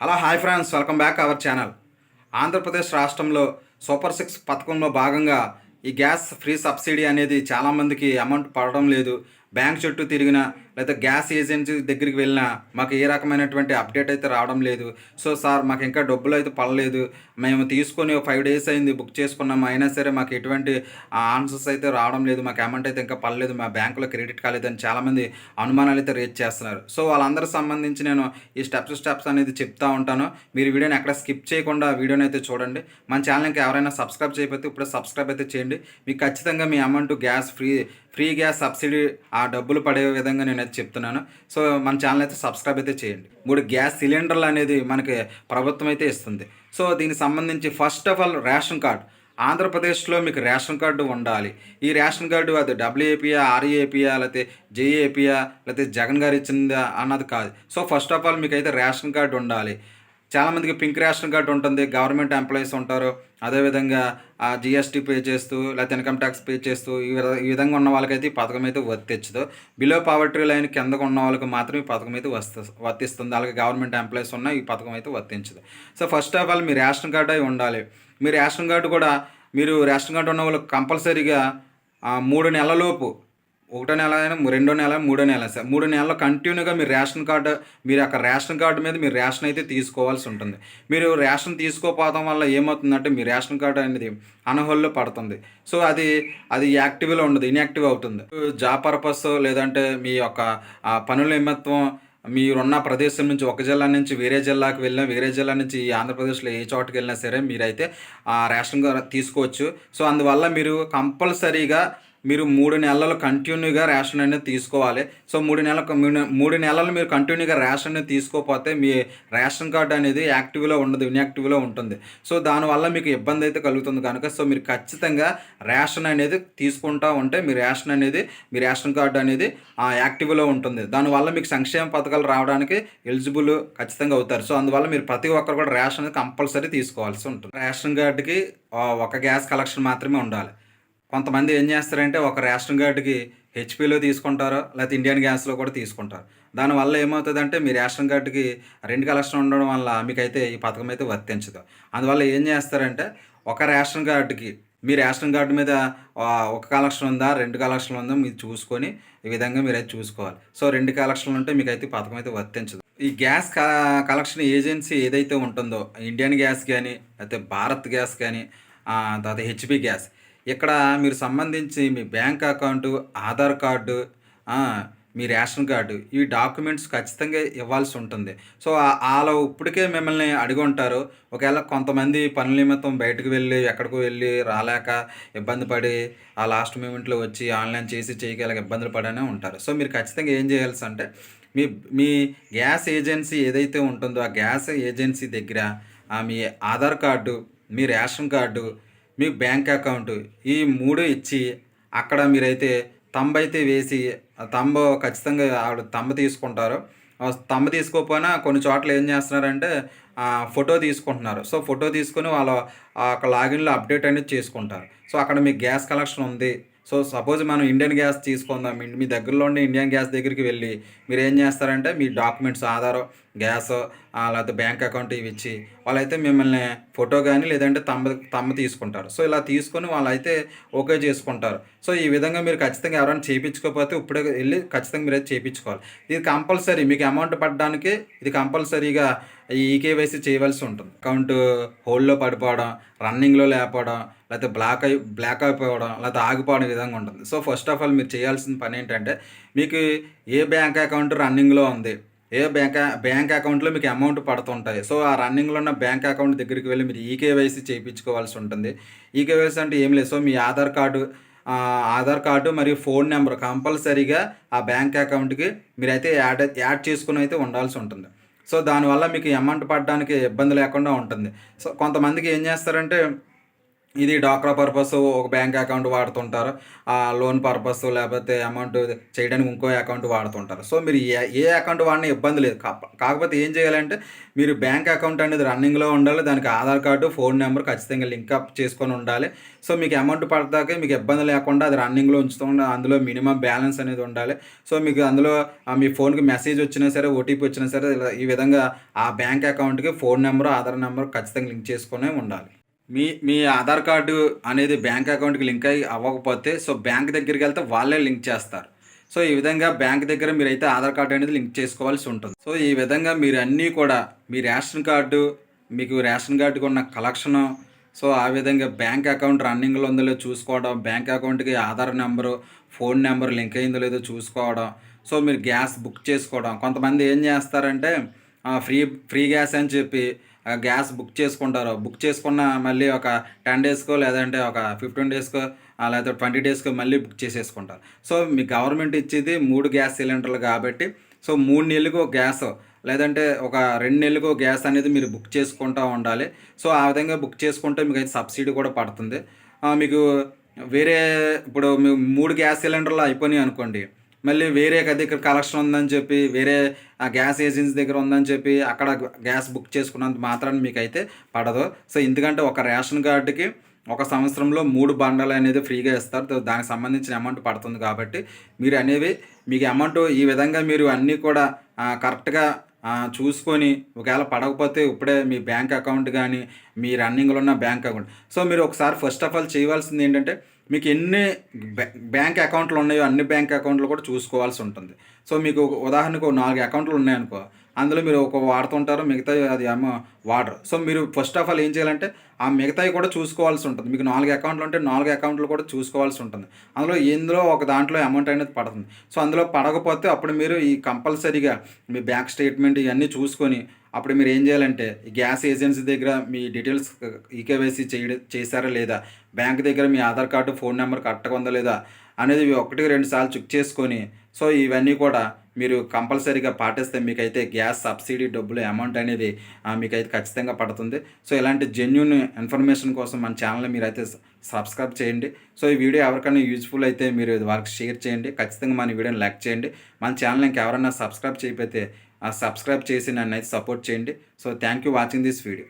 Hello hi friends, welcome back our channel. Andhra Pradesh రాష్ట్రంలో super six పథకంలో భాగంగా ఈ గ్యాస్ ఫ్రీ సబ్సిడీ అనేది చాలామందికి అమౌంట్ పడడం లేదు. బ్యాంక్ చుట్టూ తిరిగినా లేదా గ్యాస్ ఏజెన్సీ దగ్గరికి వెళ్ళినా మాకు ఏ రకమైనటువంటి అప్డేట్ అయితే రావడం లేదు. సో సార్, మాకు ఇంకా డబ్బులు అయితే పడలేదు, మేము తీసుకొని 5 డేస్ అయింది, బుక్ చేసుకున్నాము, అయినా సరే మాకు ఎటువంటి ఆన్సర్స్ అయితే రావడం లేదు, మాకు అమౌంట్ అయితే ఇంకా పడలేదు, మా బ్యాంకులో క్రెడిట్ కాలేదని చాలామంది అనుమానాలు అయితే రేజ్ చేస్తున్నారు. సో వాళ్ళందరికి సంబంధించి నేను ఈ స్టెప్స్ అనేది చెప్తా ఉంటాను. మీరు వీడియోని ఎక్కడ స్కిప్ చేయకుండా వీడియోని అయితే చూడండి. మన ఛానల్కి ఎవరైనా సబ్స్క్రైబ్ చేయకపోతే ఇప్పుడు సబ్స్క్రైబ్ అయితే చేయండి. మీకు ఖచ్చితంగా మీ amount gas free gas subsidy ఆ డబ్బులు పడే విధంగా నేనైతే చెప్తున్నాను. సో మన ఛానల్ అయితే సబ్స్క్రైబ్ అయితే చేయండి. 3 గ్యాస్ సిలిండర్లు అనేది మనకి ప్రభుత్వం అయితే ఇస్తుంది. సో దీనికి సంబంధించి first of all ration card. ఆంధ్రప్రదేశ్లో మీకు రేషన్ కార్డు ఉండాలి. ఈ రేషన్ కార్డు అది డబ్ల్యూఏపీయా, ఆర్ఏపీయా, లేకపోతే జేఏపీయా, లేకపోతే జగన్ గారు ఇచ్చిందా అన్నది కాదు. సో ఫస్ట్ ఆఫ్ ఆల్ మీకు అయితే రేషన్ కార్డు ఉండాలి. చాలామందికి పింక్ రేషన్ కార్డు ఉంటుంది, గవర్నమెంట్ ఎంప్లాయీస్ ఉంటారు, అదేవిధంగా జిఎస్టీ పే చేస్తూ లేకపోతే ఇన్కమ్ ట్యాక్స్ పే చేస్తూ ఈ విధంగా ఉన్న వాళ్ళకైతే ఈ పథకం అయితే వర్తించదు. బిలో పావర్టీ లైన్ కిందకు ఉన్న వాళ్ళకి మాత్రం ఈ పథకం అయితే వర్తిస్తుంది. అలాగే గవర్నమెంట్ ఎంప్లాయీస్ ఉన్న ఈ పథకం అయితే వర్తించదు. So first of all me ration card అయి ఉండాలి. మీ రేషన్ కార్డు కూడా మీరు రేషన్ కార్డు ఉన్న వాళ్ళకి కంపల్సరీగా 3 నెలలలోపు, 1వ నెల అయినా 2వ నెల 3వ నెల సార్ 3 నెలలు కంటిన్యూగా మీరు రేషన్ కార్డు, మీరు అక్కడ రేషన్ కార్డు మీద మీరు రేషన్ అయితే తీసుకోవాల్సి ఉంటుంది. మీరు రేషన్ తీసుకోకపోవడం వల్ల ఏమవుతుందంటే మీ రేషన్ కార్డు అనేది అనహోల్లో పడుతుంది. సో అది యాక్టివ్లో ఉండదు, ఇన్యాక్టివ్ అవుతుంది. జాబ్ పర్పస్ లేదంటే మీ యొక్క పనుల నిమిత్తం మీరున్న ప్రదేశం నుంచి ఒక జిల్లా నుంచి వేరే జిల్లాకు వెళ్ళినా, వేరే జిల్లా నుంచి ఈ ఆంధ్రప్రదేశ్లో ఏ చోటుకి వెళ్ళినా సరే మీరైతే రేషన్ కార్డు తీసుకోవచ్చు. సో అందువల్ల మీరు కంపల్సరీగా మీరు 3 నెలలు కంటిన్యూగా రేషన్ అనేది తీసుకోవాలి. సో 3 నెలలు మీరు కంటిన్యూగా రేషన్ అనేది తీసుకోకపోతే మీ రేషన్ కార్డు అనేది యాక్టివ్లో ఉండదు, ఇన్యాక్టివ్లో ఉంటుంది. సో దానివల్ల మీకు ఇబ్బంది అయితే కలుగుతుంది కనుక సో మీరు ఖచ్చితంగా రేషన్ అనేది తీసుకుంటూ ఉంటే మీ రేషన్ కార్డు అనేది యాక్టివ్లో ఉంటుంది. దానివల్ల మీకు సంక్షేమ పథకాలు రావడానికి ఎలిజిబుల్ ఖచ్చితంగా అవుతారు. సో అందువల్ల మీరు ప్రతి ఒక్కరు కూడా రేషన్ అనేది కంపల్సరీ తీసుకోవాల్సి ఉంటుంది. రేషన్ కార్డుకి ఒక గ్యాస్ కలెక్షన్ మాత్రమే ఉండాలి. కొంతమంది ఏం చేస్తారంటే ఒక రేషన్ కార్డుకి హెచ్పిలో తీసుకుంటారు, లేకపోతే ఇండియన్ గ్యాస్లో కూడా తీసుకుంటారు. దానివల్ల ఏమవుతుందంటే మీ రేషన్ కార్డుకి 2 కలెక్షన్ ఉండడం వల్ల మీకైతే ఈ పథకం అయితే వర్తించదు. అందువల్ల ఏం చేస్తారంటే ఒక రేషన్ కార్డుకి మీ రేషన్ కార్డు మీద ఒక కలెక్షన్ ఉందా, 2 కలెక్షన్లు ఉందా మీరు చూసుకొని ఈ విధంగా మీరైతే చూసుకోవాలి. సో 2 కలెక్షన్లు ఉంటే మీకైతే ఈ పథకం అయితే వర్తించదు. ఈ గ్యాస్ కలెక్షన్ ఏజెన్సీ ఏదైతే ఉంటుందో ఇండియన్ గ్యాస్ కానీ, లేకపోతే భారత్ గ్యాస్ కానీ, తర్వాత హెచ్పి గ్యాస్, ఇక్కడ మీరు సంబంధించి మీ బ్యాంక్ అకౌంటు, ఆధార్ కార్డు, మీ రేషన్ కార్డు, ఈ డాక్యుమెంట్స్ ఖచ్చితంగా ఇవ్వాల్సి ఉంటుంది. సో వాళ్ళు ఇప్పటికే మిమ్మల్ని అడిగి ఉంటారు. ఒకవేళ కొంతమంది పనుల నిమిత్తం బయటకు వెళ్ళి ఎక్కడికో వెళ్ళి రాలేక ఇబ్బంది పడి ఆ లాస్ట్ మూమెంట్లో వచ్చి ఆన్లైన్ చేయగలిగే ఇబ్బందులు పడనే ఉంటారు. సో మీరు ఖచ్చితంగా ఏం చేయాల్సి అంటే మీ గ్యాస్ ఏజెన్సీ ఏదైతే ఉంటుందో ఆ గ్యాస్ ఏజెన్సీ దగ్గర మీ ఆధార్ కార్డు, మీ రేషన్ కార్డు, మీ బ్యాంక్ అకౌంట్, ఈ 3 ఇచ్చి అక్కడ మీరైతే తంబ్ అయితే వేసి తంబ్ ఖచ్చితంగా ఆవిడ తంబ్ తీసుకుంటారు. తంబ్ తీసుకోకపోయినా కొన్ని చోట్ల ఏం చేస్తున్నారంటే ఫోటో తీసుకుంటున్నారు. సో ఫోటో తీసుకొని వాళ్ళ అక్కడ లాగిన్లో అప్డేట్ అనేది చేసుకుంటారు. సో అక్కడ మీకు గ్యాస్ కలెక్షన్ ఉంది. సో సపోజ్ మనం ఇండియన్ గ్యాస్ తీసుకుందాం. మీ దగ్గరలో ఉండే ఇండియన్ గ్యాస్ దగ్గరికి వెళ్ళి మీరు ఏం చేస్తారంటే మీ డాక్యుమెంట్స్, ఆధార్, గ్యాస్, లేకపోతే బ్యాంక్ అకౌంట్ ఇవి ఇచ్చి వాళ్ళైతే మిమ్మల్ని ఫోటో కానీ లేదంటే తమ్మ తీసుకుంటారు. సో ఇలా తీసుకొని వాళ్ళైతే ఓకే చేసుకుంటారు. సో ఈ విధంగా మీరు ఖచ్చితంగా ఎవరైనా చేయించుకోకపోతే ఇప్పుడే వెళ్ళి ఖచ్చితంగా మీరైతే చేయించుకోవాలి. ఇది కంపల్సరీ మీకు అమౌంట్ పడడానికి ఇది కంపల్సరీగా ఈ ఈకేవైసీ చేయవలసి ఉంటుంది. అకౌంట్ హోల్డ్లో పడిపోవడం, రన్నింగ్లో లేకపోవడం, లేకపోతే బ్లాక్ అయిపోవడం, లేకపోతే ఆగిపోవడం విధంగా ఉంటుంది. సో ఫస్ట్ ఆఫ్ ఆల్ మీరు చేయాల్సిన పని ఏంటంటే మీకు ఏ బ్యాంక్ అకౌంట్ రన్నింగ్లో ఉంది, ఏ బ్యాంక్ అకౌంట్లో మీకు అమౌంట్ పడుతుంటాయి. సో ఆ రన్నింగ్లో ఉన్న బ్యాంక్ అకౌంట్ దగ్గరికి వెళ్ళి మీరు ఈకేవైసీ చేయించుకోవాల్సి ఉంటుంది. ఈకేవైసీ అంటే ఏం లేదు. సో మీ ఆధార్ కార్డు మరియు ఫోన్ నెంబర్ కంపల్సరీగా ఆ బ్యాంక్ అకౌంట్కి మీరైతే యాడ్ చేసుకుని అయితే ఉండాల్సి ఉంటుంది. సో దానివల్ల మీకు అమౌంట్ పడడానికి ఇబ్బంది లేకుండా ఉంటుంది. సో కొంతమందికి ఏం చేస్తారంటే ఇది డ్వాక్రా పర్పస్ ఒక బ్యాంక్ అకౌంట్ వాడుతుంటారు. లోన్ పర్పస్ లేకపోతే అమౌంట్ చేయడానికి ఇంకో అకౌంట్ వాడుతుంటారు. సో, మీరు ఏ అకౌంట్ వాడినా ఇబ్బంది లేదు. కాకపోతే ఏం చేయాలంటే మీరు బ్యాంక్ అకౌంట్ అనేది రన్నింగ్‌లో ఉండాలి. దానికి ఆధార్ కార్డు, ఫోన్ నంబర్ ఖచ్చితంగా లింక్ అప్ చేసుకొని ఉండాలి. సో, మీకు అమౌంట్ పడతాకే మీకు ఇబ్బంది లేకుండా అది రన్నింగ్‌లో ఉంచుతూ అందులో మినిమమ్ బ్యాలెన్స్ అనేది ఉండాలి. సో, మీకు అందులో మీ ఫోన్‌కి మెసేజ్ వచ్చినా సరే, ఓటీపీ వచ్చినా సరే ఇలా ఈ విధంగా ఆ బ్యాంక్ అకౌంట్‌కి ఫోన్ నంబరు, ఆధార్ నంబర్ ఖచ్చితంగా లింక్ చేసుకొనే ఉండాలి. మీ మీ ఆధార్ కార్డు అనేది బ్యాంక్ అకౌంట్‌కి లింక్ అవ్వకపోతే సో, బ్యాంక్ దగ్గరికెళ్తే వాళ్ళే లింక్ చేస్తారు. సో, ఈ విధంగా బ్యాంక్ దగ్గర మీరైతే ఆధార్ కార్డ్ అనేది లింక్ చేసుకోవాల్సి ఉంటుంది. సో, ఈ విధంగా మీరు అన్నీ కూడా మీ రేషన్ కార్డు, మీకు రేషన్ కార్డ్‌కి ఉన్న కలెక్షను, సో, ఆ విధంగా బ్యాంక్ అకౌంట్ రన్నింగ్‌లో ఉందో లేదో చూసుకోవడం, బ్యాంక్ అకౌంట్‌కి Aadhaar number, phone number link అయిందో లేదో చూసుకోవడం, సో, మీరు గ్యాస్ బుక్ చేసుకోవడం. కొంతమంది ఏం చేస్తారంటే ఫ్రీ ఫ్రీ గ్యాస్ అని చెప్పి గ్యాస్ బుక్ చేసుకుంటారు. బుక్ చేసుకున్న మళ్ళీ ఒక 10 డేస్‌కో లేదంటే ఒక 15 డేస్‌కో లేకపోతే 20 డేస్‌కో మళ్ళీ బుక్ చేసేసుకుంటారు. సో, మీ గవర్నమెంట్ ఇచ్చేది 3 గ్యాస్ సిలిండర్లు కాబట్టి సో, 3 నెలలకు ఒక గ్యాస్ లేదంటే ఒక 2 నెలలకు గ్యాస్ అనేది మీరు బుక్ చేసుకుంటా ఉండాలి. సో, ఆ విధంగా బుక్ చేసుకుంటే మీకైతే సబ్సిడీ కూడా పడుతుంది. మీకు వేరే ఇప్పుడు 3 గ్యాస్ సిలిండర్లు అయిపోయినాయి అనుకోండి. మళ్ళీ వేరే దగ్గర కలెక్షన్ ఉందని చెప్పి, వేరే గ్యాస్ ఏజెన్సీ దగ్గర ఉందని చెప్పి, అక్కడ గ్యాస్ బుక్ చేసుకున్నంత మాత్రాన మీకైతే పడదు. సో, ఎందుకంటే ఒక రేషన్ కార్డ్‌కి ఒక సంవత్సరంలో 3 బండలనేది ఫ్రీగా ఇస్తారు. దానికి సంబంధించిన అమౌంట్ పడుతుంది కాబట్టి, మీరు అనేవి మీకు అమౌంట్ ఈ విధంగా మీరు అన్నీ కూడా కరెక్ట్‌గా చూసుకొని ఒకవేళ పడకపోతే ఇప్పుడే మీ బ్యాంక్ అకౌంట్ గానీ, మీ రన్నింగ్‌లో ఉన్న బ్యాంక్ అకౌంట్ సో, మీరు ఒకసారి ఫస్ట్ ఆఫ్ ఆల్ చేయవలసిందేంటంటే మీకు ఎన్ని బ్యాంక్ అకౌంట్లు ఉన్నాయో అన్ని బ్యాంక్ అకౌంట్లు కూడా చూసుకోవాల్సి ఉంటుంది. సో, మీకు ఉదాహరణకు 4 అకౌంట్లు ఉన్నాయనుకో, అందులో మీరు ఒక వాడుతుంటారు. మిగతాయి అది ఏమో వాడరు. సో, మీరు ఫస్ట్ ఆఫ్ ఆల్ ఏం చేయాలంటే ఆ మిగతాయి కూడా చూసుకోవాల్సి ఉంటుంది. మీకు 4 అకౌంట్లు ఉంటే 4 అకౌంట్లు కూడా చూసుకోవాల్సి ఉంటుంది. అందులో ఎందులో ఒక దాంట్లో అమౌంట్ అనేది పడుతుంది. సో, అందులో పడకపోతే అప్పుడు మీరు ఈ కంపల్సరీగా మీ బ్యాంక్ స్టేట్మెంట్ ఇవన్నీ చూసుకొని అప్పుడు మీరు ఏం చేయాలంటే ఈ గ్యాస్ ఏజెన్సీ దగ్గర మీ డీటెయిల్స్ ఈకేవైసీ చేశారా లేదా? బ్యాంక్ దగ్గర మీ ఆధార్ కార్డు, ఫోన్ నంబర్ కరెక్ట్‌గా ఉందా లేదా? అనేది 1, 2 సార్లు చెక్ చేసుకొని సో, ఇవన్నీ కూడా మీరు కంపల్సరీగా పాటిస్తే మీకైతే గ్యాస్ సబ్సిడీ డబ్బులు అమౌంట్ అనేది మీకైతే ఖచ్చితంగా పడుతుంది. సో, ఇలాంటి జెన్యూన్ ఇన్ఫర్మేషన్ కోసం మన ఛానల్‌ని మీరైతే సబ్స్క్రైబ్ చేయండి. సో, ఈ వీడియో ఎవరికైనా యూజ్‌ఫుల్ అయితే మీరు వాళ్ళకి షేర్ చేయండి. ఖచ్చితంగా మన వీడియోని లైక్ చేయండి. మన ఛానల్‌ని ఇంకెవరైనా సబ్స్క్రైబ్ చేయకపోతే సబ్స్క్రైబ్ చేసి నన్నైతే సపోర్ట్ చేయండి. So, thank you watching this video.